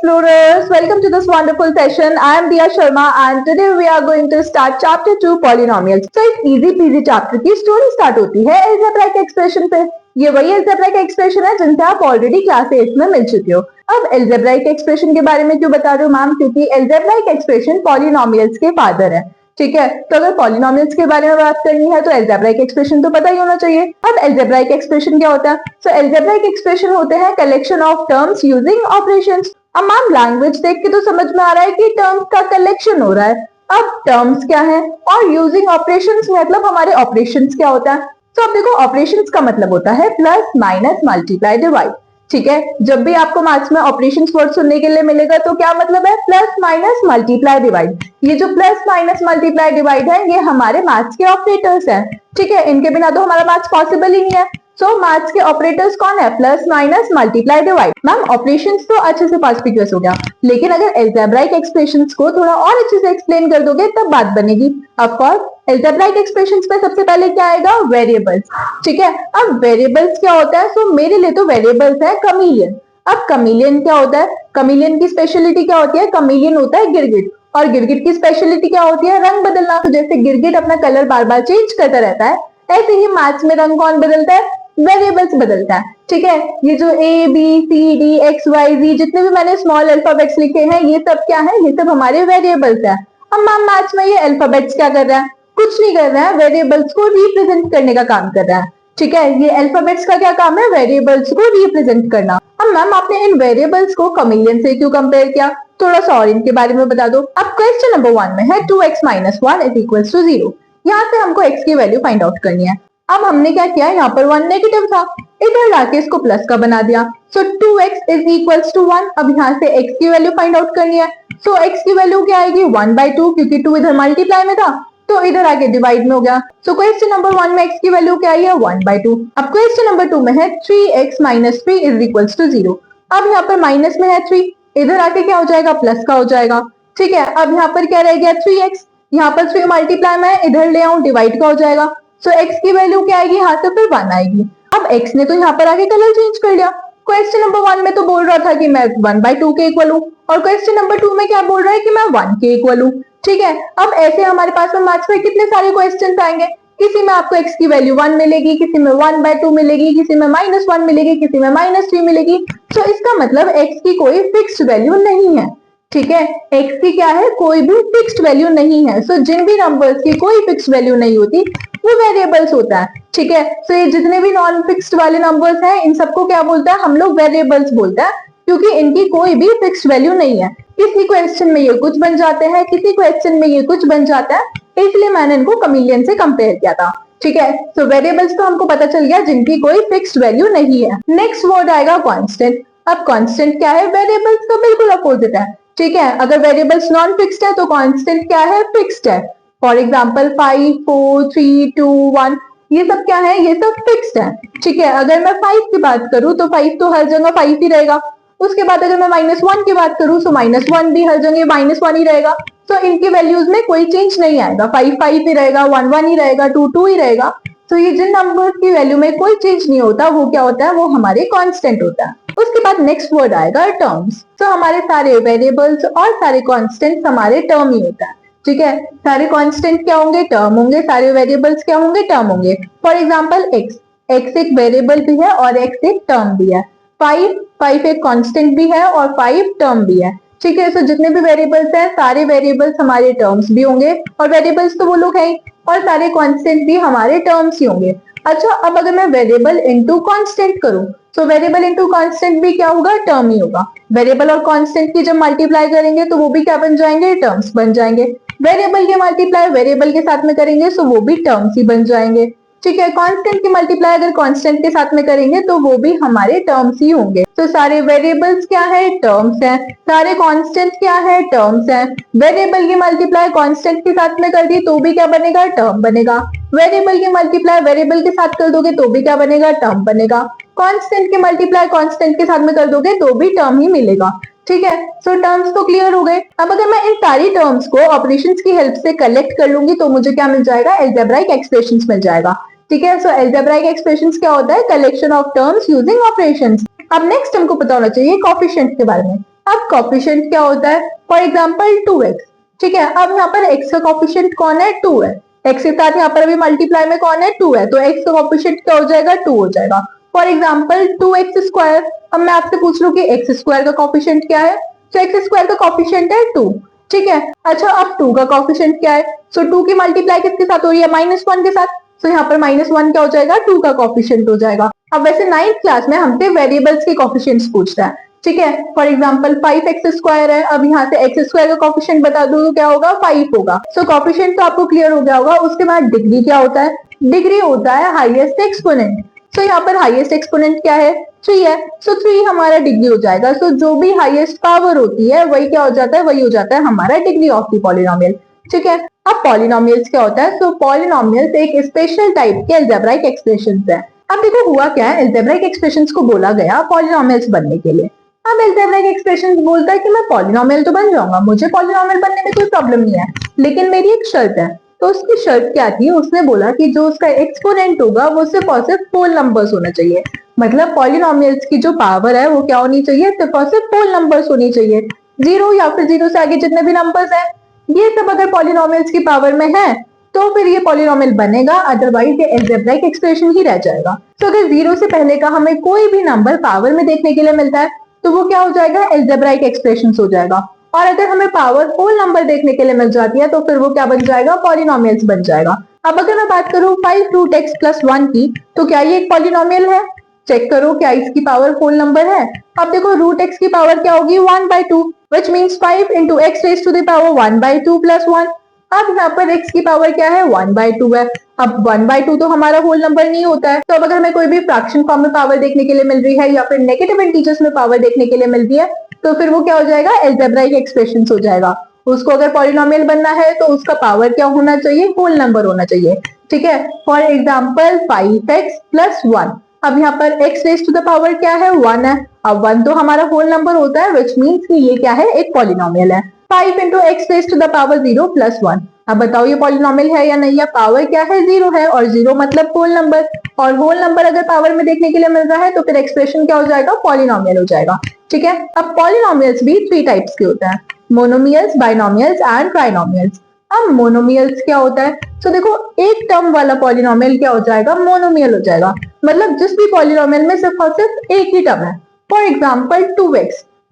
explorers, welcome to this wonderful session. I am Diya Sharma and today we are going to start chapter 2 polynomials. So एक easy peasy chapter की story start होती है algebraic expression पे। ये वही algebraic expression है जिनसे आप ऑलरेडी क्लास 8 में मिल चुके हो। अब algebraic एक्सप्रेशन के बारे में क्यों बता रही हूँ मैम, क्योंकि algebraic एक्सप्रेशन पॉलिनोमियल्स के फादर है। ठीक है, तो अगर पॉलिनोमियल्स के बारे में बात करनी है तो एल्जेब्राइक एक्सप्रेशन तो पता ही होना चाहिए। अब एल्जेब्राइक एक्सप्रेशन क्या होता है? सो एल्जेब्राइक एक्सप्रेशन होते हैं collection of terms using operations. अब मैम लैंग्वेज देख के तो समझ में आ रहा है कि टर्म्स का कलेक्शन हो रहा है। अब टर्म्स क्या है और यूजिंग ऑपरेशंस मतलब हमारे ऑपरेशंस क्या होता है? तो अब देखो, ऑपरेशंस का मतलब होता है प्लस माइनस मल्टीप्लाई डिवाइड। ठीक है, जब भी आपको मैथ्स में ऑपरेशंस वर्ड सुनने के लिए मिलेगा तो क्या मतलब है? Plus minus multiply divide. ये जो प्लस माइनस मल्टीप्लाई डिवाइड है ये हमारे मैथ्स के ऑपरेटर्स हैं। ठीक है, इनके बिना तो हमारा मैथ्स पॉसिबल ही नहीं है। सो मैथ्स के ऑपरेटर्स कौन है? Plus minus multiply divide. Ma'am operations तो अच्छे से पास हो गया, लेकिन अगर एल्जेब्राइक एक्सप्रेशंस को थोड़ा और अच्छे से एक्सप्लेन कर दोगे तब बात बनेगी। ऑफ कोर्स एल्जेब्राइक एक्सप्रेशंस में सबसे पहले क्या आएगा? वेरिएबल्स। ठीक है, अब वेरिएबल्स क्या होता है? सो मेरे लिए तो वेरिएबल्स है कमीलियन। अब कमीलियन क्या होता है? कमीलियन की स्पेशलिटी क्या होती है? कमीलियन होता है गिरगिट, और गिरगिट की स्पेशलिटी क्या होती है? रंग बदलना। तो जैसे गिरगिट अपना कलर बार बार चेंज करता रहता है, ऐसे ही मैथ्स में रंग कौन बदलता है? वेरिएबल्स बदलता है। ठीक है, ये जो A B C D X Y G जितने भी मैंने स्मॉल अल्फाबेट्स लिखे हैं ये सब क्या है? ये सब हमारे वेरिएबल्स है। अब मैम मैथ्स में ये अल्फाबेट्स क्या कर रहा है? कुछ नहीं कर रहा है, वेरिएबल्स को रिप्रेजेंट करने का काम कर रहा है। ठीक है, ये अल्फाबेट्स का क्या काम है? वेरिएबल्स को रिप्रेजेंट करना। अब मैम आपने इन वेरिएबल्स को कमीलियन से क्यों कंपेयर किया? थोड़ा सा और इनके बारे में बता दो। अब क्वेश्चन नंबर 1 में है 2x minus 1 is equals to 0। यहाँ से हमको x की वैल्यू फाइंड आउट करनी है। अब हमने क्या किया, यहाँ पर 1 नेगेटिव था, इधर लाके इसको प्लस का बना दिया। सो 2x is equals to 1। अब यहाँ से x की वैल्यू फाइंड आउट करनी है। सो x की वैल्यू क्या आएगी? 1/2, क्योंकि 2 इधर मल्टीप्लाई में था तो इधर आके डिवाइड में हो गया। सो क्वेश्चन नंबर 1 में x की वैल्यू क्या आई है? 1/2। अब क्वेश्चन नंबर 2 में है 3x minus 3 is equals to 0। अब यहाँ पर माइनस में है 3, इधर आके क्या हो जाएगा? प्लस का हो जाएगा। ठीक है, अब यहाँ पर क्या रह गया? 3x, यहाँ पर 3 मल्टीप्लाई में है, इधर ले आऊं डिवाइड का हो जाएगा। सो x की वैल्यू क्या आएगी? यहाँ से फिर 1 आएगी। अब x ने तो यहाँ पर आके कलर चेंज कर लिया। क्वेश्चन नंबर 1 में तो बोल रहा था कि मैं 1/2 के इक्वल हूँ, और क्वेश्चन नंबर 2 में क्या बोल रहा है कि मैं 1 के इक्वल हूँ। ठीक है, अब ऐसे हमारे पास में मैथ्स में कितने सारे क्वेश्चन आएंगे। किसी में आपको x की वैल्यू 1 मिलेगी, किसी में 1/2 मिलेगी, किसी में -1 मिलेगी, किसी में -3 मिलेगी। तो इसका मतलब x की कोई फिक्स्ड वैल्यू नहीं है। ठीक है, x की क्या है? कोई भी फिक्स्ड वैल्यू नहीं है। सो जिन भी नंबर्स की कोई फिक्स्ड वैल्यू नहीं होती वो वेरिएबल्स होता है। ठीक है, सो ये जितने भी नॉन फिक्स्ड वाले नंबर्स हैं इन सबको क्या बोलता है? हम लोग वेरिएबल्स बोलते हैं, क्योंकि इनकी कोई भी फिक्स्ड वैल्यू नहीं है। किसी क्वेश्चन में ये कुछ बन जाते हैं, किसी क्वेश्चन में ये कुछ बन जाता है, इसलिए मैंने इनको कमीलियन से कंपेयर किया था। ठीक है, सो वेरिएबल्स तो हमको पता चल गया जिनकी कोई फिक्स्ड वैल्यू नहीं है। नेक्स्ट वर्ड आएगा कांस्टेंट। अब कांस्टेंट क्या है? वेरिएबल्स तो बिल्कुल अपोजिट है। ठीक है, अगर वेरिएबल्स नॉन फिक्स्ड है तो कांस्टेंट क्या है? फिक्स्ड है। फॉर एग्जाम्पल 5 4 3 2 1 ये सब क्या है? ये सब फिक्स्ड है। ठीक है, अगर मैं 5 की बात करूं तो 5 तो हर जगह 5 ही रहेगा। उसके बाद अगर मैं -1 की बात करूं तो -1 भी हर जगह -1 ही रहेगा। तो इनकी वैल्यूज में कोई चेंज नहीं आएगा। 5 5 ही रहेगा, 1 1 ही रहेगा, 2 2 ही रहेगा। तो ये जिन नंबर्स की वैल्यू में कोई चेंज नहीं होता वो क्या होता है? वो हमारे कांस्टेंट होता है। उसके बाद नेक्स्ट वर्ड आएगा टर्म्स। तो हमारे सारे वेरिएबल्स और सारे कांस्टेंट्स हमारे टर्म ही होता है। ठीक है, सारे कांस्टेंट क्या होंगे? टर्म होंगे। सारे वेरिएबल्स क्या होंगे? टर्म होंगे। फॉर एग्जाम्पल x एक वेरिएबल भी है और x एक टर्म भी है। 5 एक कांस्टेंट भी है और 5 टर्म भी है। ठीक है, तो जितने भी वेरिएबल्स हैं सारे वेरिएबल्स हमारे टर्म्स भी होंगे, और वेरिएबल्स तो वो लोग हैं, और सारे कांस्टेंट भी हमारे टर्म्स ही होंगे। अच्छा, अब अगर मैं वेरिएबल इनटू कांस्टेंट करूं तो वेरिएबल इनटू कांस्टेंट भी क्या होगा? टर्म ही होगा। वेरिएबल और कांस्टेंट की जब मल्टीप्लाई करेंगे तो वो भी क्या बन जाएंगे? टर्म्स बन जाएंगे। वेरिएबल के मल्टीप्लाई वेरिएबल के साथ में करेंगे तो वो भी टर्म्स ही बन जाएंगे। ठीक है, कांस्टेंट की मल्टीप्लाई अगर कांस्टेंट के साथ में करेंगे तो वो भी हमारे टर्म्स ही होंगे। तो सारे वेरिएबल्स क्या है? टर्म्स हैं। सारे कांस्टेंट क्या है? टर्म्स हैं। वेरिएबल की मल्टीप्लाई कांस्टेंट के साथ में कर दी तो भी क्या बनेगा? टर्म बनेगा। वेरिएबल की मल्टीप्लाई वेरिएबल के साथ कर दोगे तो भी क्या बनेगा? टर्म बनेगा। कांस्टेंट की मल्टीप्लाई कांस्टेंट के साथ में कर दोगे तो भी टर्म ही मिलेगा। ठीक है, सो टर्म्स तो क्लियर हो गए। अब अगर मैं इन सारी टर्म्स को ऑपरेशंस की हेल्प से कलेक्ट कर लूंगी तो मुझे क्या मिल जाएगा? एल्जेब्राइक एक्सप्रेशंस मिल जाएगा। ठीक है, सो एल्जेब्राइक एक्सप्रेशंस क्या होता है? Collection of terms using operations. अब नेक्स्ट हमको पता होना चाहिए कोएफिशिएंट्स के बारे में। अब कॉफिशिएंट क्या होता है, फॉर एग्जाम्पल 2x, ठीक है। अब यहाँ पर x का कॉफिशिएंट कौन है, 2 है। x के साथ यहाँ पर अभी मल्टीप्लाई में कौन है, 2 है, तो x का कॉफिशिएंट क्या हो जाएगा, 2 हो जाएगा। फॉर एग्जाम्पल 2x स्क्वायर, अब मैं आपसे पूछ लूं कि x स्क्वायर का कॉफिशिएंट क्या है, तो x स्क्वायर का कॉफिशिएंट है 2, ठीक है। अच्छा अब 2 का कॉफिशिएंट क्या है, सो 2 की मल्टीप्लाई किसके साथ हो रही है, -1 के साथ, तो यहाँ पर -1 क्या हो जाएगा, 2 का कॉफिशिएंट हो जाएगा। अब वैसे 9th क्लास में हमसे वेरिएबल्स के कॉफिशिएंट्स पूछता है, ठीक है। फॉर एग्जाम्पल 5x स्क्वायर है, अब यहाँ से x स्क्वायर का कॉफिशिएंट बता दो तो क्या होगा, 5 होगा। सो कॉफिशिएंट तो आपको क्लियर हो गया होगा। उसके बाद डिग्री क्या होता है, डिग्री होता है हाईएस्ट एक्सपोनेंट। सो यहाँ पर हाईएस्ट एक्सपोनेंट क्या है, 3 है, सो 3 हमारा डिग्री हो जाएगा। सो जो भी हाईएस्ट पावर होती है वही क्या हो जाता है, वही हो जाता है हमारा डिग्री ऑफ द पॉलिनोमियल, ठीक है। अब पॉलिनोमियल्स क्या होता है, सो पॉलिनोमियल्स एक स्पेशल टाइप के अलजेब्राइक एक्सप्रेशंस है। अब देखो हुआ क्या है, अलजेब्राइक एक्सप्रेशंस को बोला गया पॉलिनोमियल्स बनने के लिए। अब अलजेब्राइक एक्सप्रेशंस बोलता है कि मैं पॉलिनोमियल तो बन जाऊंगा, मुझे पॉलिनोमियल बनने में कोई प्रॉब्लम नहीं है, लेकिन मेरी एक शर्त है। तो उसकी शर्त क्या थी, उसने बोला कि जो उसका एक्सपोनेंट होगा वो सिर्फ और सिर्फ होल नंबर्स होना चाहिए। मतलब पॉलिनोमियल्स की जो पावर है वो क्या होनी चाहिए, सिर्फ और सिर्फ होल नंबर्स होनी चाहिए। 0 या फिर 0 से आगे जितने भी नंबर्स हैं, ये सब अगर पॉलिनोमियल्स की पावर में है तो फिर ये पॉलिनोमियल बनेगा, अदरवाइज ये अलजेब्राइक एक्सप्रेशन ही रह जाएगा। तो अगर 0 से पहले का हमें कोई भी नंबर पावर में देखने के लिए मिलता है तो वो क्या हो जाएगा, अलजेब्राइक एक्सप्रेशन हो जाएगा। और अगर हमें पावर होल नंबर देखने के लिए मिल जाती है तो फिर वो क्या बन जाएगा, पॉलिनोमियल्स बन जाएगा। अब अगर मैं बात करूं 5 रूट एक्स प्लस 1 की, तो क्या ये एक पॉलिनोमियल है, चेक करो क्या इसकी पावर होल नंबर है। अब देखो रूट एक्स की पावर क्या होगी, 1/2, which means 5 into x raise to the power 1/2 plus 1। अब यहाँ पर x की पावर क्या है, 1/2 है। अब 1/2 तो हमारा होल नंबर नहीं होता है, तो अब अगर हमें कोई भी फ्रैक्शन फॉर्म में पावर देखने के लिए मिल रही है या फिर नेगेटिव इंटीजर्स में पावर देखने के लिए मिल रही है तो फिर वो क्या हो जाएगा, अलजेब्राइक एक्सप्रेशन हो जाएगा। उसको अगर पॉलिनोमियल बनना है तो उसका पावर क्या होना चाहिए, होल नंबर होना चाहिए, ठीक है। फॉर एग्जाम्पल 5x प्लस 1, अब यहाँ पर x raise to the power क्या है, 1 है। अब 1 तो हमारा होल नंबर होता है, विच मीन्स कि ये क्या है, एक पॉलिनोमियल है। 5 into x raise to the power 0 plus 1, अब बताओ ये पॉलिनोमियल है या नहीं है, पावर क्या है, 0 है, और 0 मतलब होल नंबर, और होल नंबर अगर पावर में देखने के लिए मिल रहा है तो फिर एक्सप्रेशन क्या हो जाएगा, पॉलिनोमियल हो जाएगा, ठीक है। अब पॉलिनोमियल्स भी 3 टाइप्स के होते हैं, मोनोमियल्स, बाइनोमियल्स एंड ट्राइनोमियल्स। अब मोनोमियल्स क्या होता है, तो देखो एक टर्म वाला पॉलिनोमियल क्या हो जाएगा, मोनोमियल हो जाएगा। मतलब जिस भी पॉलिनोमियल में सिर्फ और सिर्फ एक ही टर्म है। फॉर एग्जाम्पल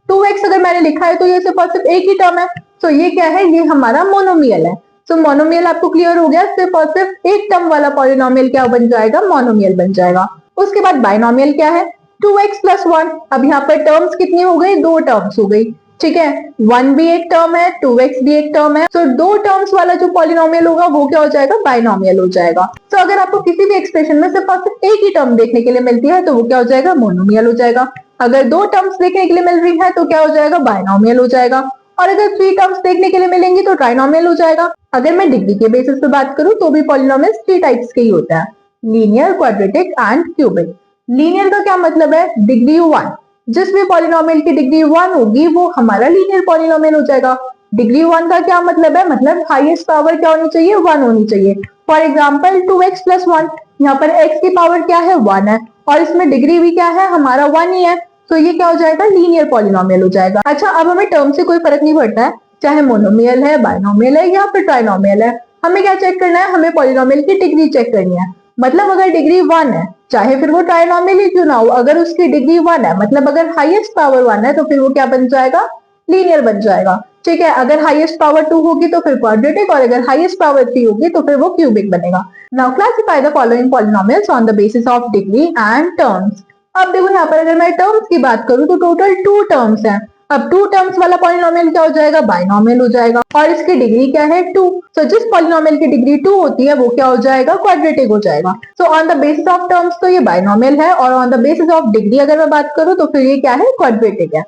2x अगर मैंने लिखा है तो ये सिर्फ और सिर्फ एक ही टर्म है, तो ये क्या है, ये हमारा मोनोमियल है। तो मोनोमियल आपको क्लियर हो गया, सिर्फ और सिर्फ एक टर्म वाला पॉलिनोमियल क्या बन जाएगा, मोनोमियल बन जाएगा। उसके बाद बाइनोमियल क्या है, 2x प्लस 1, अब यहाँ पर टर्म्स कितनी हो गई, 2 टर्म्स हो गई, ठीक है। 1 भी एक टर्म है, 2x भी एक टर्म है, तो 2 टर्म्स वाला जो पॉलिनोमियल होगा वो क्या हो जाएगा, बाइनोमियल हो जाएगा। तो अगर आपको किसी भी एक्सप्रेशन में सिर्फ और सिर्फ एक ही टर्म देखने के लिए मिलती है तो वो क्या हो जाएगा, मोनोमियल हो जाएगा। अगर 2 टर्म्स देखने के लिए मिल रही है तो क्या हो जाएगा, बाइनोमियल हो जाएगा। और अगर 3 टर्म्स देखने के लिए मिलेंगी तो ट्राइनोमियल हो जाएगा। अगर मैं डिग्री के बेसिस पे बात करूं तो भी पॉलिनोमियल्स 3 टाइप्स के ही होता है, linear, quadratic and cubic. Linear का क्या मतलब है, डिग्री 1, जिस भी पॉलिनोमियल की डिग्री 1 होगी वो हमारा लीनियर पॉलिनोमियल हो जाएगा। डिग्री 1 का क्या मतलब है, मतलब हाईएस्ट पावर क्या होनी चाहिए, 1 होनी चाहिए। फॉर एग्जाम्पल 2x प्लस 1, यहाँ पर x की पावर क्या है, 1 है, और इसमें डिग्री भी क्या है, हमारा 1 ही है, तो ये क्या हो जाएगा, लीनियर पॉलिनोमियल हो जाएगा। अच्छा अब हमें टर्म से कोई फर्क नहीं पड़ता है, चाहे मोनोमियल है, बाइनोमियल है या फिर ट्राइनोमियल है, हमें क्या चेक करना है, हमें पॉलिनोमियल की डिग्री चेक करनी है। मतलब अगर डिग्री 1 है, चाहे फिर वो ट्राइनोमियल ही क्यों ना हो, अगर उसकी डिग्री 1 है, मतलब अगर हाईएस्ट पावर 1 है तो फिर वो क्या बन जाएगा, लीनियर बन जाएगा, ठीक है। अगर हाईएस्ट पावर 2 होगी तो फिर क्वाड्रेटिक, और अगर हाईएस्ट पावर 3 होगी तो फिर वो क्यूबिक बनेगा। Now classify the following polynomials on the basis of degree and terms. अब देखो यहाँ पर अगर मैं टर्म्स की बात करूं तो टोटल 2 टर्म्स हैं। अब 2 टर्म्स वाला पॉलिनोमियल क्या हो जाएगा, बाइनोमियल हो जाएगा, और इसकी डिग्री क्या है, 2। तो जिस पॉलिनोमियल की डिग्री 2 होती है वो क्या हो जाएगा, क्वाड्रेटिक हो जाएगा। So on the basis of terms तो ये बाइनोमियल है, और on the basis of degree अगर मैं बात करूं तो फिर ये क्या है, क्वाड्रेटिक है।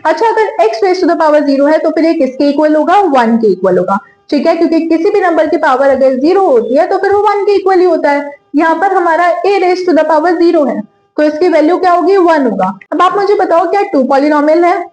अच्छा अगर x raise to the power 0 है तो फिर ये किसके इक्वल होगा, 1 के इक्वल होगा, ठीक है, क्योंकि किसी भी नंबर की पावर अगर 0 होती है तो फिर वो 1 के इक्वल ही होता है। यहाँ पर हमारा a raise to the power 0 है तो इसकी वैल्यू क्या होगी, 1 होगा। अब आप मुझे बताओ क्या 2 पॉलिनोमियल है,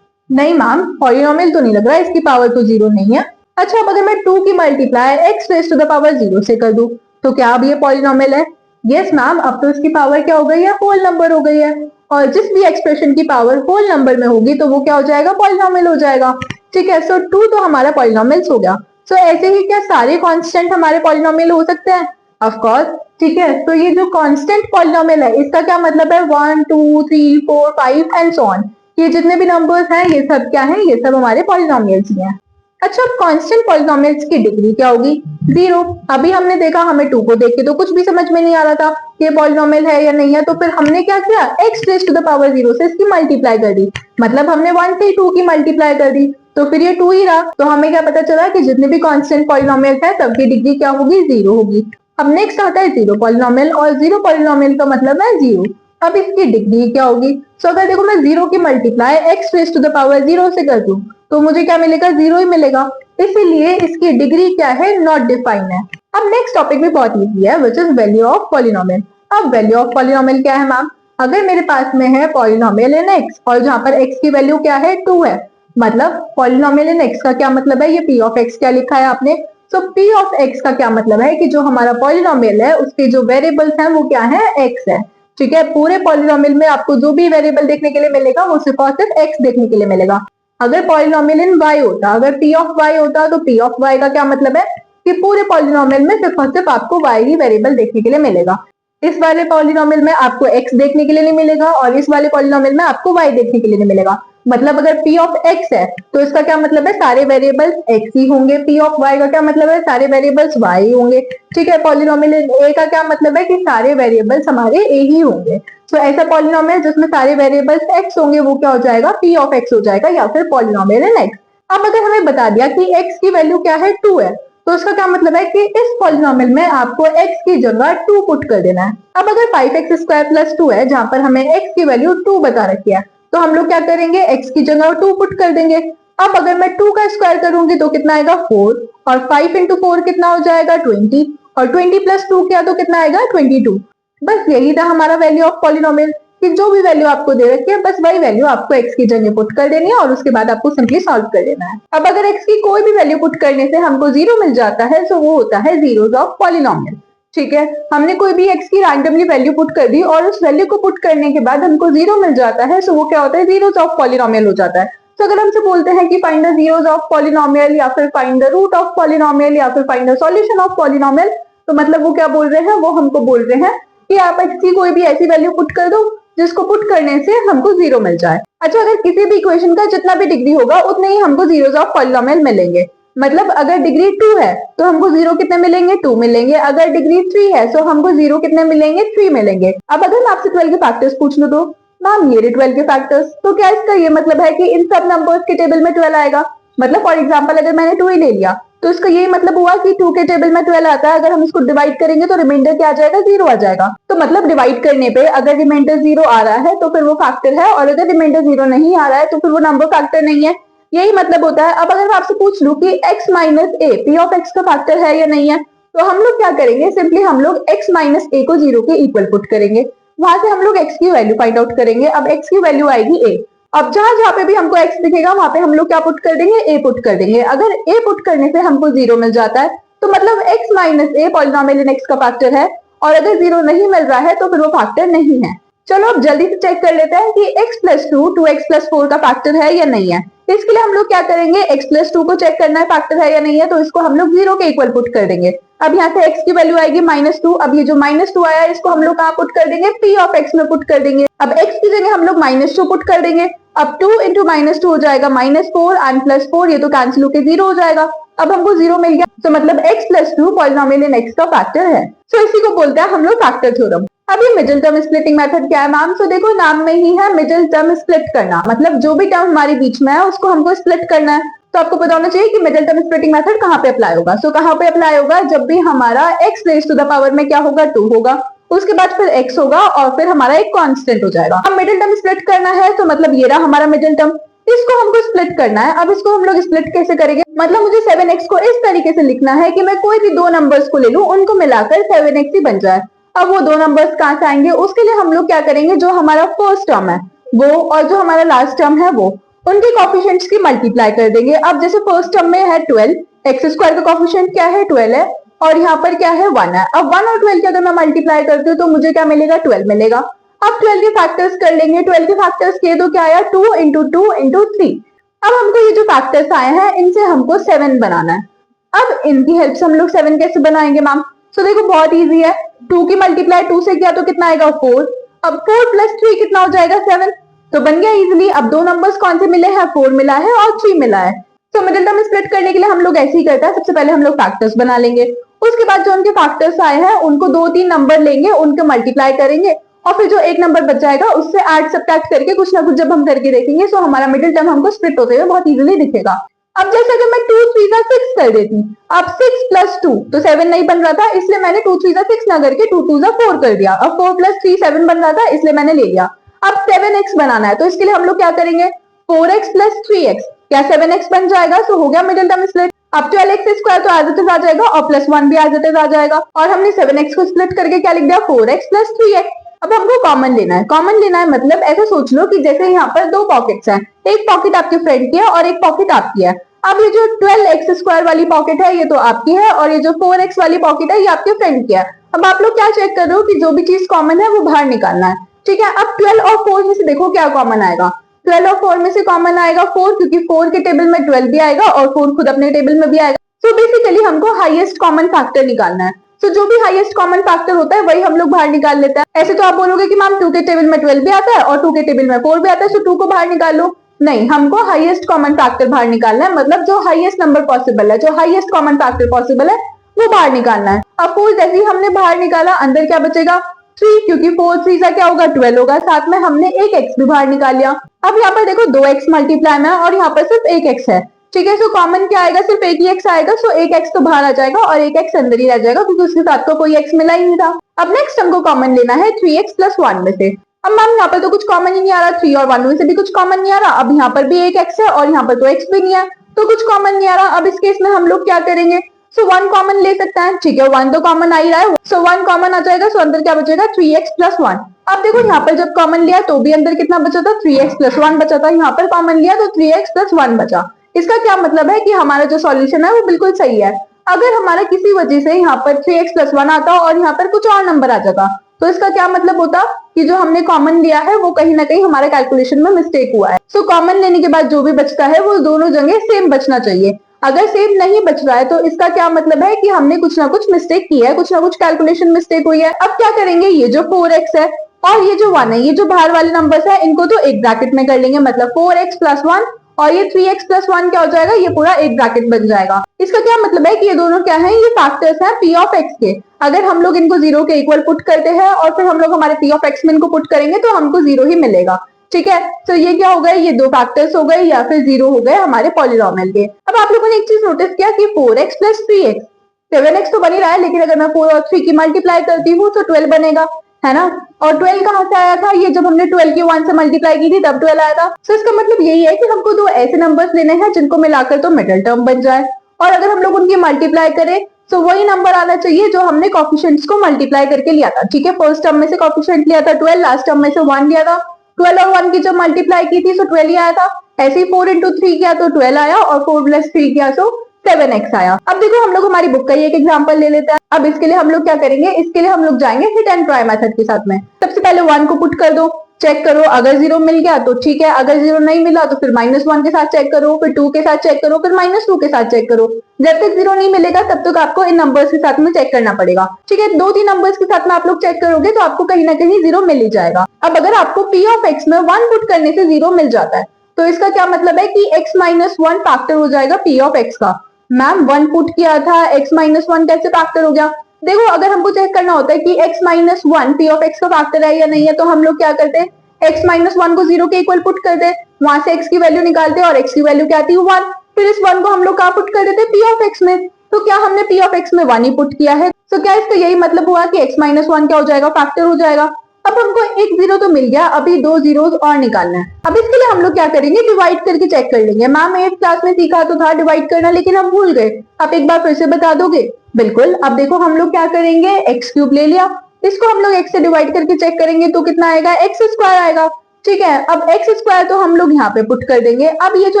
नहीं मैम पॉलिनोमियल तो नहीं लग रहा है, इसकी पावर तो 0 नहीं है। अच्छा अब अगर मैं 2 की multiply x raise to the power 0 से कर दूं तो क्या अब ये पॉलिनोमियल है, यस मैम, अब तो इसकी पावर क्या हो गई है, होल नंबर हो गई है। और जिस भी एक्सप्रेशन की पावर होल नंबर में होगी तो वो क्या हो जाएगा, पॉलिनोमियल हो जाएगा। ठीक है, सो 2 तो हमारा पॉलिनोमियल्स हो गया। सो ऐसे ही क्या सारे कांस्टेंट हमारे पॉलिनोमियल हो सकते हैं? Of course. ठीक है, तो ये जो कांस्टेंट पॉलिनोमियल है इसका क्या मतलब है, 1 2 3 4 5 एंड सो ऑन, ये जितने भी नंबर्स हैं ये सब क्या है, ये सब हमारे पॉलिनोमियल्स ही हैं। अच्छा, अब कांस्टेंट पॉलिनोमियल्स की डिग्री क्या होगी, 0। अभी हमने देखा, हमें 2 को देख के तो कुछ भी समझ में नहीं आ रहा था ये पॉलिनोमियल है या नहीं है, तो फिर हमने क्या किया, x raise to the power 0 से इसकी मल्टीप्लाई कर दी, मतलब हमने 1 से 2 की मल्टीप्लाई कर दी, तो फिर ये 2 ही रहा। तो हमें क्या पता चला कि जितने भी कांस्टेंट पॉलिनोमियल है सबकी डिग्री क्या होगी, 0 होगी। अब नेक्स्ट आता है 0 पॉलिनोमियल, और 0 पॉलिनोमियल का मतलब है 0। अब इसकी डिग्री क्या होगी, सो अगर देखो मैं 0 की multiply x raise to the power 0 से कर दूं तो मुझे क्या मिलेगा, 0 ही मिलेगा। इसीलिए इसकी डिग्री क्या है, नॉट डिफाइंड है। अब नेक्स्ट टॉपिक भी बहुत इजी है, which is value of polynomial. अब वैल्यू ऑफ पॉलिनोमियल क्या है मैम, अगर मेरे पास में है पॉलिनोमियल इन x और जहां पर x की वैल्यू क्या है, 2 है, मतलब पॉलिनोमियल इन x का क्या मतलब है, ये p ऑफ x क्या लिखा है आपने, सो p ऑफ x का क्या मतलब है कि जो हमारा पॉलिनोमियल है उसके जो वेरिएबल्स हैं वो क्या है, x है। ठीक है, पूरे पॉलिनोमियल में आपको जो भी वेरिएबल देखने के लिए मिलेगा वो सिर्फ और सिर्फ x देखने के लिए मिलेगा। अगर पॉलिनोमियल इन y होता, अगर p ऑफ y होता, तो p ऑफ y का क्या मतलब है कि पूरे पॉलिनोमियल में सिर्फ और सिर्फ आपको y ही वेरिएबल देखने के लिए मिलेगा। इस वाले पॉलिनोमियल में आपको x देखने के लिए नहीं मिलेगा और इस वाले पॉलिनोमियल में आपको y देखने के लिए नहीं मिलेगा। मतलब अगर p ऑफ x है तो इसका क्या मतलब है, सारे वेरिएबल्स x ही होंगे। p ऑफ y का क्या मतलब है, सारे वेरिएबल्स y ही होंगे। ठीक है, पॉलिनोमियल a का क्या मतलब है कि सारे वेरिएबल्स हमारे a ही होंगे। तो ऐसा पॉलिनोमियल जिसमें सारे वेरिएबल्स x होंगे वो क्या हो जाएगा, p ऑफ x हो जाएगा, या फिर पॉलिनोमियल इन x। अब अगर हमें बता दिया कि x की वैल्यू क्या है, 2 है, तो उसका क्या मतलब है कि इस पॉलिनोमियल में आपको x की जगह 2 पुट कर देना है। अब अगर 5x स्क्वायर प्लस 2 है जहां पर हमें x की वैल्यू 2 बता रखी है, तो हम लोग क्या करेंगे, x की जगह 2 पुट कर देंगे। अब अगर मैं 2 का स्क्वायर करूंगी तो कितना आएगा, 4, और 5 इंटू 4 कितना हो जाएगा, 20, और 20 प्लस 2 किया तो कितना आएगा, 22। बस यही था हमारा वैल्यू ऑफ पॉलिनोमियल, कि जो भी वैल्यू आपको दे रखी है बस वही वैल्यू आपको x की जगह पुट कर देनी है और उसके बाद आपको सिंपली सॉल्व कर देना है। अब अगर x की कोई भी वैल्यू पुट करने से हमको 0 मिल जाता है तो वो होता है जीरोस ऑफ पॉलिनोमियल। ठीक है, हमने कोई भी x की रैंडमली वैल्यू पुट कर दी और उस वैल्यू को पुट करने के बाद हमको 0 मिल जाता है, तो वो क्या होता है, जीरोस ऑफ पॉलिनोमियल हो जाता है। तो अगर हमसे बोलते हैं कि find the zeros of polynomial, या फिर find the root of polynomial, या फिर find the solution of polynomial, तो मतलब वो क्या बोल रहे हैं, वो हमको बोल रहे हैं कि आप x की कोई भी ऐसी वैल्यू पुट कर दो जिसको पुट करने से हमको 0 मिल जाए। अच्छा, अगर किसी भी इक्वेशन का जितना भी डिग्री होगा उतने ही हमको जीरोस ऑफ पॉलिनोमियल मिलेंगे। मतलब अगर डिग्री 2 है तो हमको 0 कितने मिलेंगे, 2 मिलेंगे। अगर डिग्री 3 है तो हमको 0 कितने मिलेंगे, 3 मिलेंगे। अब अगर मैं आपसे 12 के फैक्टर्स पूछ लूं तो मैम ये 12 के फैक्टर्स, तो क्या इसका ये मतलब है कि इन सब नंबर्स के टेबल में 12 आएगा? मतलब फॉर एग्जाम्पल अगर मैंने 2 ही ले लिया तो इसका यही मतलब हुआ कि 2 के टेबल में 12 आता है, अगर हम इसको डिवाइड करेंगे तो रिमाइंडर क्या आ जाएगा, 0 आ जाएगा। तो मतलब डिवाइड करने पे अगर रिमाइंडर 0 आ रहा है तो फिर वो फैक्टर है, और अगर रिमाइंडर 0 नहीं आ रहा है तो फिर वो नंबर फैक्टर नहीं है। यही मतलब होता है। अब अगर मैं आपसे पूछ लूं कि x minus A P of x का फैक्टर है या नहीं है, तो हम लोग क्या करेंगे, सिंपली हम लोग x माइनस ए को 0 के इक्वल पुट करेंगे, वहां से हम लोग x की वैल्यू फाइंड आउट करेंगे। अब x की वैल्यू आएगी a। अब जहां जहां पे भी हमको x दिखेगा वहां पे हम लोग क्या पुट कर देंगे, a पुट कर देंगे। अगर a पुट करने से हमको 0 मिल जाता है तो मतलब x minus a polynomial in x का फैक्टर है, और अगर 0 नहीं मिल रहा है तो फिर वो फैक्टर नहीं है। चलो अब जल्दी से चेक कर लेते हैं कि x प्लस 2 2x प्लस 4 का फैक्टर है या नहीं है। इसके लिए हम लोग क्या करेंगे, x प्लस 2 को चेक करना है फैक्टर है या नहीं है, तो इसको हम लोग 0 के इक्वल पुट कर देंगे। अब यहाँ से x की वैल्यू आएगी -2। अब ये जो -2 आया है इसको हम लोग कहाँ पुट कर देंगे, p ऑफ x में पुट कर देंगे। अब x की जगह हम लोग -2 पुट कर देंगे। अब 2 इंटू -2 हो जाएगा -4 एंड +4, ये तो कैंसिल होकर 0 हो जाएगा। अब हमको 0 मिल गया, तो मतलब x प्लस 2 पॉलिनोमियल इन x का फैक्टर है। तो इसी को बोलते हैं हम लोग फैक्टर थ्योरम। अब ये मिडिल टर्म स्प्लिटिंग मेथड क्या है मैम, तो देखो नाम में ही है मिडिल टर्म स्प्लिट करना, मतलब जो भी टर्म हमारे बीच में है उसको हमको स्प्लिट करना है। तो आपको पता होना चाहिए कि मिडिल टर्म स्प्लिटिंग मेथड कहाँ पे अप्लाई होगा। सो कहाँ पे अप्लाई होगा, जब भी हमारा x raise to the power में क्या होगा, 2 होगा, उसके बाद फिर x होगा और फिर हमारा एक कांस्टेंट हो जाएगा। अब मिडिल टर्म स्प्लिट करना है तो मतलब ये रहा हमारा मिडिल टर्म, इसको हमको स्प्लिट करना है। अब इसको हम लोग स्प्लिट कैसे करेंगे, मतलब मुझे 7x को इस तरीके से लिखना है कि मैं कोई भी दो नंबर्स को ले लूं, उनको मिलाकर 7x ही बन जाए। अब वो दो नंबर्स कहां से आएंगे, उसके लिए हम लोग क्या करेंगे, जो हमारा फर्स्ट टर्म है वो और जो हमारा लास्ट टर्म है वो, उनके कोफिशिएंट्स की मल्टीप्लाई कर देंगे। अब जैसे फर्स्ट टर्म में है 12, एक्स स्क्वायर का कोफिशिएंट क्या है, 12 है, और यहाँ पर क्या है, 1 है। अब 1 और 12 की अगर मैं मल्टीप्लाई करती हूँ तो मुझे क्या मिलेगा, 12 मिलेगा। अब 12 के फैक्टर्स कर लेंगे। 12 के फैक्टर्स किए तो क्या आया, 2 इंटू 2 इंटू 3। अब हमको ये जो फैक्टर्स आए हैं इनसे हमको 7 बनाना है। अब इनकी हेल्प से हम लोग 7 कैसे बनाएंगे मैम? तो देखो बहुत इजी है। 2 की मल्टीप्लाई 2 से किया तो कितना आएगा, 4। अब 4 प्लस 3 कितना हो जाएगा, 7। तो बन गया इजिली। अब दो नंबर्स कौन से मिले हैं, 4 मिला है और 3 मिला है। तो मिडिल टर्म स्प्लिट करने के लिए हम लोग ऐसे ही करते हैं, सबसे पहले हम लोग फैक्टर्स बना लेंगे। उसके बाद जो उनके फैक्टर्स आए हैं उनको 2-3 नंबर लेंगे, उनको मल्टीप्लाई करेंगे और फिर जो एक नंबर बच जाएगा उससे ऐड सब्ट्रैक्ट करके कुछ ना कुछ जब हम करके देखेंगे तो हमारा मिडिल टर्म हमको स्प्लिट होते हुए बहुत इजीली दिखेगा। अब जैसे अगर मैं 2 3 6 कर देती, अब 6 प्लस 2 तो 7 नहीं बन रहा था, इसलिए मैंने 2 3 6 ना करके 2 2 4 कर दिया। अब 4 प्लस 3 7 बन रहा था, इसलिए मैंने ले लिया। अब 7x बनाना है तो इसके लिए हम लोग क्या करेंगे, 4x प्लस 3x, क्या 7x बन जाएगा? तो हो गया मिडिल टर्म स्प्लिट। अब 12x स्क्वायर तो एज इट इज आ जाएगा और प्लस 1 भी एज इट इज आ जाएगा। और हमने 7x को स्प्लिट करके क्या लिख दिया, 4x प्लस 3x। अब हमको कॉमन लेना है। कॉमन लेना है मतलब ऐसे सोच लो कि जैसे यहाँ पर दो पॉकेट्स हैं, एक पॉकेट आपके फ्रेंड की है और एक पॉकेट आपकी है। अब ये जो 12x स्क्वायर वाली पॉकेट है ये तो आपकी है और ये जो 4x वाली पॉकेट है ये आपके फ्रेंड की है। अब आप लोग क्या चेक कर रहे हो कि जो भी चीज कॉमन है वो बाहर निकालना है, ठीक है। अब 12 और 4 में से देखो क्या कॉमन आएगा। 12 और 4 में से कॉमन आएगा 4, क्योंकि 4 के टेबल में 12 भी आएगा और 4 खुद अपने टेबल में भी आएगा। तो बेसिकली हमको हाईएस्ट कॉमन फैक्टर निकालना है। तो जो भी हाईएस्ट कॉमन फैक्टर होता है वही हम लोग बाहर निकाल लेते हैं। ऐसे तो आप बोलोगे कि मैम 2 के टेबल में 12 भी आता है और 2 के टेबल में 4 भी आता है, तो 2 को बाहर निकाल लो। नहीं, हमको हाईएस्ट कॉमन फैक्टर बाहर निकालना है, मतलब जो हाईएस्ट नंबर पॉसिबल है, जो हाईएस्ट कॉमन फैक्टर पॉसिबल है वो बाहर निकालना है। अब 4 जैसे ही हमने बाहर निकाला, अंदर क्या बचेगा, 3, क्योंकि 4 3 का क्या होगा, 12 होगा। साथ में हमने एक x भी बाहर निकाल लिया। अब यहाँ पर देखो 2x मल्टीप्लाई में है और यहाँ पर सिर्फ एक x है, ठीक है। सो कॉमन क्या आएगा, सिर्फ एक ही x आएगा। सो एक x तो बाहर आ जाएगा और एक x अंदर ही रह जाएगा, क्योंकि उसके साथ तो कोई x मिला ही नहीं था। अब नेक्स्ट हमको कॉमन लेना है 3x प्लस 1 में से। अब मैम यहाँ पर तो कुछ कॉमन ही नहीं आ रहा, 3 और 1 में से भी कुछ कॉमन नहीं आ रहा। अब यहाँ पर भी एक x है और यहाँ पर तो x भी नहीं है, तो कुछ कॉमन नहीं आ रहा। अब इस केस में हम लोग क्या करेंगे, सो 1 कॉमन ले सकते हैं, ठीक है। 1 तो कॉमन आ ही रहा है, सो 1 कॉमन आ जाएगा। सो अंदर क्या बचेगा, 3x प्लस 1। अब देखो यहाँ पर जब कॉमन लिया तो भी अंदर कितना बचा था, 3x प्लस 1 बचा था। यहाँ पर कॉमन लिया तो 3x प्लस 1 बचा। इसका क्या मतलब है कि हमारा जो सॉल्यूशन है वो बिल्कुल सही है। अगर हमारा किसी वजह से यहाँ पर 3x प्लस 1 आता और यहाँ पर कुछ और नंबर आ जाता, तो इसका क्या मतलब होता कि जो हमने कॉमन लिया है वो कहीं ना कहीं हमारे कैलकुलेशन में मिस्टेक हुआ है। सो कॉमन लेने के बाद जो भी बचता है वो दोनों जगह सेम बचना चाहिए। अगर सेम नहीं बच रहा है तो इसका क्या मतलब है कि हमने कुछ ना कुछ मिस्टेक किया है, कुछ ना कुछ कैलकुलेशन मिस्टेक हुई है। अब क्या करेंगे, ये जो 4x है और ये जो 1 है, ये जो बाहर वाले नंबर्स है इनको तो एक ब्रैकेट में कर लेंगे, मतलब 4x प्लस 1 और ये 3x प्लस 1 क्या हो जाएगा, ये पूरा एक ब्रैकेट बन जाएगा। इसका क्या मतलब है कि ये दोनों क्या है, ये फैक्टर्स हैं p ऑफ x के। अगर हम लोग इनको 0 के इक्वल पुट करते हैं और फिर हम लोग हमारे p ऑफ x में इनको पुट करेंगे तो हमको 0 ही मिलेगा, ठीक है। तो ये क्या हो गए, ये दो फैक्टर्स हो गए या फिर 0 हो गए हमारे पॉलिनोमियल के। अब आप लोगों ने एक चीज नोटिस किया कि 4x प्लस 3x, 7x तो बन ही रहा है, लेकिन अगर मैं 4 और 3 की मल्टीप्लाई करती हूँ तो 12 बनेगा, है ना। और 12 कहां से आया था, ये जब हमने 12 की 1 से मल्टीप्लाई की थी तब 12 आया था। तो इसका मतलब यही है कि हमको दो ऐसे नंबर्स लेने हैं जिनको मिलाकर तो मिडिल टर्म बन जाए, और अगर हम लोग उनकी मल्टीप्लाई करें तो वही नंबर आना चाहिए जो हमने कोफिशिएंट्स को मल्टीप्लाई करके लिया था, ठीक है। फर्स्ट टर्म में से कोफिशिएंट लिया था 12, लास्ट टर्म में से 1 लिया था। 12 और 1 की जब मल्टीप्लाई की थी तो 12 ही आया था। ऐसे ही 4 इंटू 3 किया तो 12 आया और 4 प्लस 3 किया तो 7x आया। अब देखो हम लोग हमारी बुक का ही एक एग्जांपल ले लेते हैं। अब इसके लिए हम लोग क्या करेंगे, इसके लिए हम लोग जाएंगे हिट एंड ट्राई मेथड के साथ में। सबसे पहले 1 को पुट कर दो, चेक करो, अगर 0 मिल गया तो ठीक है, अगर 0 नहीं मिला तो फिर -1 के साथ चेक करो, फिर 2 के साथ चेक करो, फिर -2 के साथ चेक करो। जब तक 0 नहीं मिलेगा तब तक आपको इन नंबर्स के साथ में चेक करना पड़ेगा, ठीक है। 2-3 नंबर्स के साथ में आप लोग चेक करोगे तो आपको कहीं ना कहीं 0 मिल ही जाएगा। अब अगर आपको p ऑफ x में 1 पुट करने से 0 मिल जाता है तो इसका क्या मतलब है कि x माइनस 1 फैक्टर हो जाएगा p ऑफ x का। मैम 1 पुट किया था, x माइनस 1 कैसे फैक्टर हो गया? देखो अगर हमको चेक करना होता है कि x minus 1 p of x का फैक्टर है या नहीं है, तो हम लोग क्या करते हैं, x माइनस 1 को 0 के इक्वल पुट कर दे, वहां से x की वैल्यू निकालते और x की वैल्यू क्या आती है 1, फिर इस 1 को हम लोग कहाँ पुट कर देते p ऑफ x में। तो क्या हमने p ऑफ x में 1 ही पुट किया है, तो क्या इसका यही मतलब हुआ कि x माइनस 1 क्या हो जाएगा, फैक्टर हो जाएगा। अब हमको एक 0 तो मिल गया, अभी 2 zeros और निकालना है। अब इसके लिए हम लोग क्या करेंगे, डिवाइड करके चेक कर लेंगे। मैम 8th क्लास में सीखा तो था डिवाइड करना, लेकिन हम भूल गए, आप एक बार फिर से बता दोगे? बिल्कुल। अब देखो हम लोग क्या करेंगे, एक्स क्यूब ले लिया, इसको हम लोग x से डिवाइड करके चेक करेंगे तो कितना आएगा, एक्स स्क्वायर आएगा, ठीक है। अब एक्स स्क्वायर तो हम लोग यहाँ पे पुट कर देंगे। अब ये जो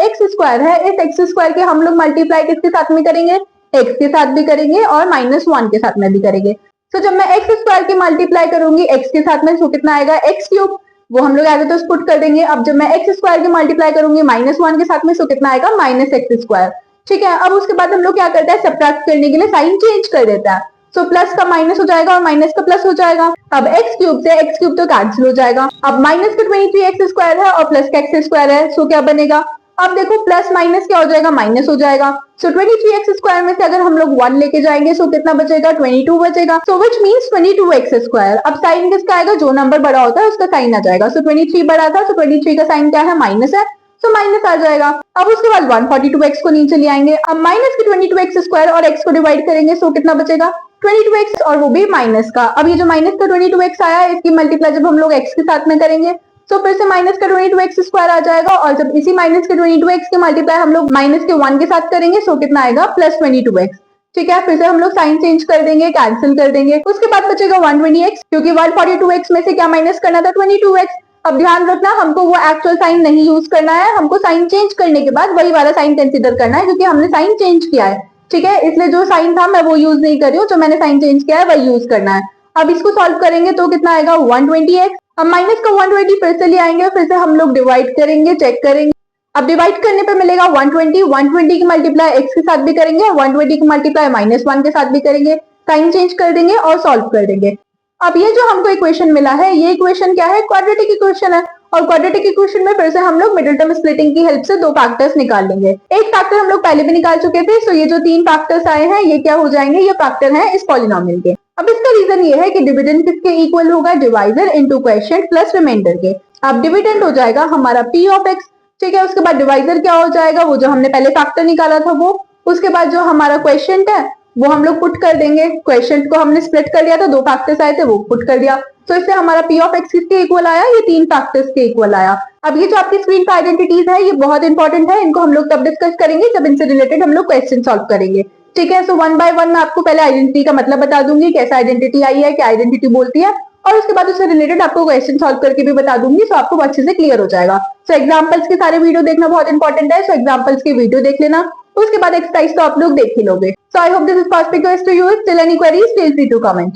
एक्स स्क्वायर है, इस एक्स स्क्वायर के हम लोग मल्टीप्लाई किसके साथ में करेंगे, एक्स के साथ भी करेंगे और -1 के साथ में भी करेंगे। तो जब मैं एक्स स्क्वायर की मल्टीप्लाई करूंगी एक्स के साथ में, तो कितना आएगा एक्स क्यूब, वो हम लोग एज इट इज पुट कर देंगे। अब जब मैं एक्स स्क्वायर की मल्टीप्लाई करूंगी -1 के साथ में, तो कितना आएगा माइनस एक्स स्क्वायर। ठीक है, अब उसके बाद हम लोग क्या करते हैं, सब्ट्रैक्ट करने के लिए साइन चेंज कर देता है। सो प्लस का माइनस हो जाएगा और माइनस का प्लस हो जाएगा। अब एक्स क्यूब से एक्स क्यूब तो कैंसिल हो जाएगा। अब माइनस का 23 एक्स स्क्वायर है और प्लस का एक्स स्क्वायर है, सो क्या बनेगा, अब देखो प्लस माइनस क्या हो जाएगा, माइनस हो जाएगा। सो 23 एक्स स्क्वायर में से अगर हम लोग 1 लेके जाएंगे, सो कितना बचेगा, 22 बचेगा। सो विच मीन्स 22 एक्स स्क्वायर। अब साइन किसका आएगा, जो नंबर बड़ा होता है उसका साइन आ जाएगा। सो 23 बड़ा था, सो 23 का साइन क्या है, माइनस है, तो माइनस आ जाएगा। अब उसके बाद 142x को नीचे ले आएंगे। अब माइनस के 22x स्क्वायर और x को डिवाइड करेंगे, सो कितना बचेगा, 22x, और वो भी माइनस का। अब ये जो माइनस का 22x आया है, इसकी मल्टीप्लाई जब हम लोग x के साथ में करेंगे, तो फिर से माइनस का 22x स्क्वायर आ जाएगा। और जब इसी माइनस के 22x की मल्टीप्लाई हम लोग माइनस के 1 के साथ करेंगे, सो कितना आएगा, प्लस 22x। ठीक है, फिर से हम लोग साइन चेंज कर देंगे, कैंसिल कर देंगे। उसके बाद बचेगा 120x, क्योंकि 142x में से क्या माइनस करना था, 22x। अब ध्यान रखना, हमको वो एक्चुअल साइन नहीं यूज करना है, हमको साइन चेंज करने के बाद वही वाला साइन कंसीडर करना है, क्योंकि हमने साइन चेंज किया है। ठीक है, इसलिए जो साइन था मैं वो यूज नहीं कर रही हूँ, जो मैंने साइन चेंज किया है वही यूज करना है। अब इसको सॉल्व करेंगे तो कितना आएगा, 120x। अब माइनस का 120 फिर से ले आएंगे, फिर से हम लोग डिवाइड करेंगे, चेक करेंगे। अब डिवाइड करने पे मिलेगा 120 की मल्टीप्लाई एक्स के साथ भी करेंगे, 120 की मल्टीप्लाई -1 के साथ भी करेंगे, साइन चेंज कर देंगे और सॉल्व कर देंगे। अब ये जो हमको इक्वेशन मिला है, ये इक्वेशन क्या है, क्वाड्रेटिक इक्वेशन है। और क्वाड्रेटिक इक्वेशन में फिर से हम लोग मिडिल टर्म स्प्लिटिंग की हेल्प से दो फैक्टर्स निकाल लेंगे। एक फैक्टर हम लोग पहले भी निकाल चुके थे, सो ये जो 3 फैक्टर्स आए हैं, ये क्या हो जाएंगे, ये फैक्टर है इस पॉलिनोमियल के। अब इसका रीजन ये है कि डिविडेंड किसके इक्वल होगा, divisor into quotient plus remainder के। अब डिविडेंड हो जाएगा हमारा p ऑफ x। ठीक है, उसके बाद डिवाइजर क्या हो जाएगा, वो जो हमने पहले फैक्टर निकाला था वो। उसके बाद जो हमारा क्वोशिएंट है वो हम लोग पुट कर देंगे। क्वोशिएंट को हमने स्प्लिट कर दिया था, 2 फैक्टर्स आए थे, वो पुट कर दिया। तो इससे हमारा p ऑफ x किसके इक्वल आया, ये 3 फैक्टर्स के इक्वल आया। अब ये जो आपकी स्क्रीन पर आइडेंटिटीज है, ये बहुत इंपॉर्टेंट है, इनको हम लोग तब डिस्कस करेंगे जब इनसे रिलेटेड हम लोग क्वेश्चन सॉल्व करेंगे। ठीक है, सो 1 बाय 1 मैं आपको पहले आइडेंटिटी का मतलब बता दूंगी, कैसा आइडेंटिटी आई है, क्या आइडेंटिटी बोलती है, और उसके बाद उससे रिलेटेड आपको क्वेश्चन सॉल्व करके भी बता दूंगी, सो आपको अच्छे से क्लियर हो जाएगा। सो एग्जांपल्स के सारे वीडियो देखना बहुत इंपॉर्टेंट है, सो एग्जांपल्स की वीडियो देख लेना, उसके बाद एक्सरसाइज तो आप लोग देख ही लोगे। So I hope this is perspective to you. Still any queries, feel free to comment.